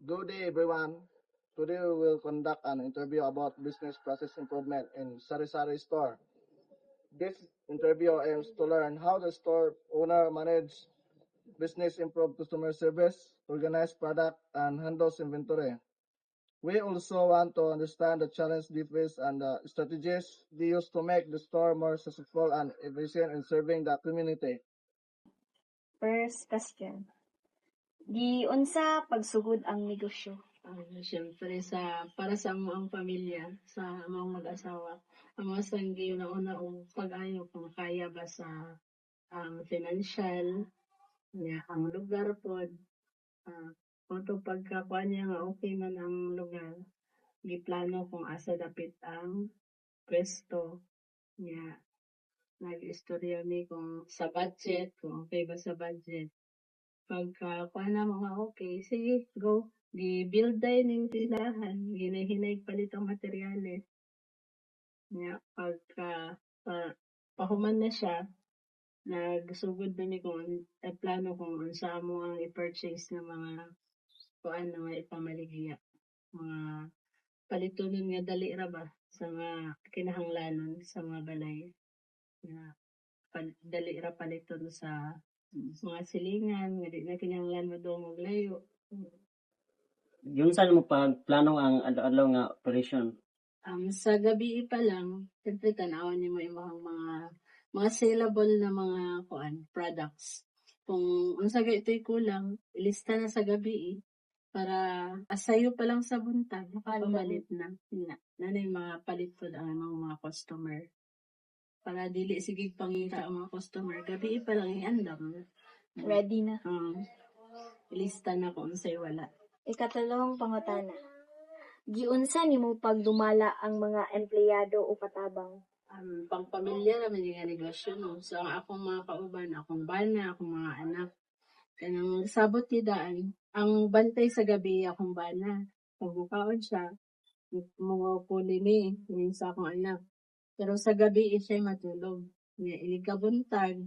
Good day, everyone. Today we will conduct an interview about business process improvement in Sari-Sari store. This interview aims to learn how the store owner manages business, improve customer service, organize product, and handles inventory. We also want to understand the challenge they face and the strategies they use to make the store more successful and efficient in serving the community. First question. Di unsa pagsugod ang negosyo? Siyempre para sa among pamilya, sa among mag-asawa, ang mga sanggi na una o pag-ayo kung kaya ba sa financial, ang lugar pod, kung to pagkakuan niya nga okay man ang lugar, giplano kung asa dapit ang pwesto niya. Nag-istorya mi kung sa budget, kung okay ba sa budget. Pagkakuha na mga okay, sige, go. Di-build day ning tindahan, ginahinay palit ang materyales. Pahuman na siya, nagsugod na ni kung plano kung unsa mo ang i-purchase ng mga kuan na mga ipamaligya. Mga palitunon nga dali ra ba sa mga kinahanglanon sa mga balay. Dali ra paliton sa mga silingan, nga di na kinahanglan mo doon maglayo. Yun saan mo plano ang adlaw nga operation? Sa gabi pa lang, siyempre tanawon niyo mo yung mga saleable na mga products. Kung unsa gay ito'y kulang, ilista na sa gabi para asayo pa lang sa buntag, pamalit na. Nanay mga palit po ang mga customer. Para dili sige pangita ang mga customer, gabi pa lang iandam. Ready na. Ilista na kung unsay wala. Ikatalong pangutana. Giunsa nimo pagdumala ang mga empleyado o katabang? Pangpamilya naman yung negosyo, no? So, ang akong mga kauban, akong bana, akong mga anak, kanang sabot ni daan, ang bantay sa gabi, akong bana. Pagbukaon siya, mga puli ni, yung sa akong anak. Pero sa gabi, siya matulog. Ilikabuntag,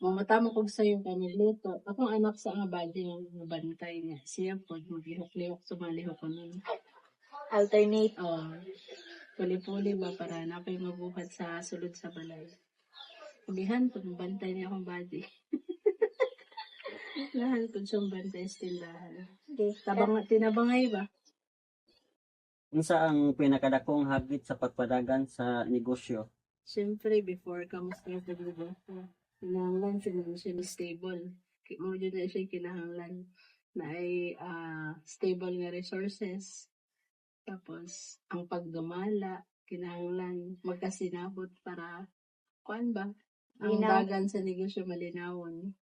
mamatama kog sa'yo kaniluto. Akong anak sa nga badi nga bantay niya. Siya po, maglihok-lihok, sumalihok ko nun. Alternate. Puli-puli ba para napay mabuhat sa sulod sa balay. Ulihan po, bantay niya akong body. Lahan po siyang bantay sa tindahan. Okay. Tinabangay ba? Unsa ang pinakadakong hagit sa pagpadagan sa negosyo? Siyempre, before ka mo start na negosyo, kinahanglan siya stable. Mo dyan na siya kinahanglan na ay stable nga resources. Tapos, ang pagdumala, kinahanglan magkasinabot para, kuan ba? Ang dagan sa negosyo malinawon.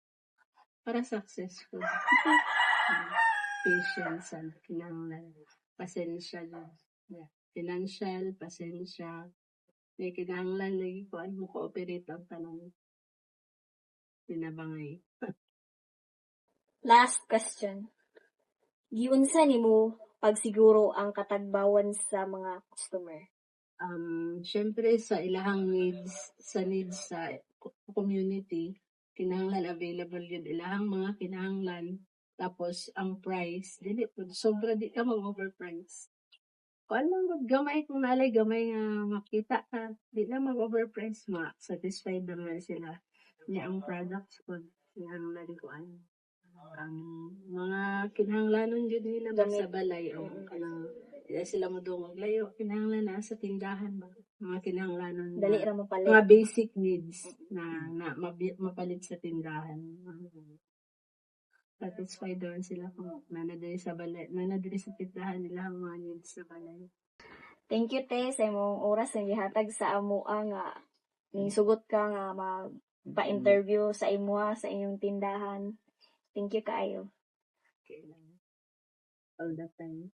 Para successful. Patience, kinahanglan. Pasensya lang. Financial, pasensya. May kinahanglan lagi kuan mo cooperate ang tanong. Pinabangay. Last question. Giunsa nimo pagsiguro ang katagbawan sa mga customer? Syempre sa ilahang needs sa community, kinahanglan available yun ilahang mga kinahanglan. Tapos ang price, dili sobra di ka mag-overprice. Kung lang gamay kung nalay gamay nga makita ka, di lang mag-overprice, satisfied naman sila. Niya ang products ko, kinahanglan ko ang mga kinahanglanon yun nila sa balay o kanang sila mo doon maglayo, kinahanglan na sa tindahan ba? Mga kinahanglanon Dali ra mapalit. Mga basic needs na mapalit sa tindahan. Satisfied doon sila kung nanadali sa balay, nanadali sa tindahan nila ang mga needs sa balay. Thank you, Te, sa imong oras na gihatag sa amoa nga sugot ka nga pa-interview sa imuha sa inyong tindahan. Thank you kaayo. Okay lang. All the time.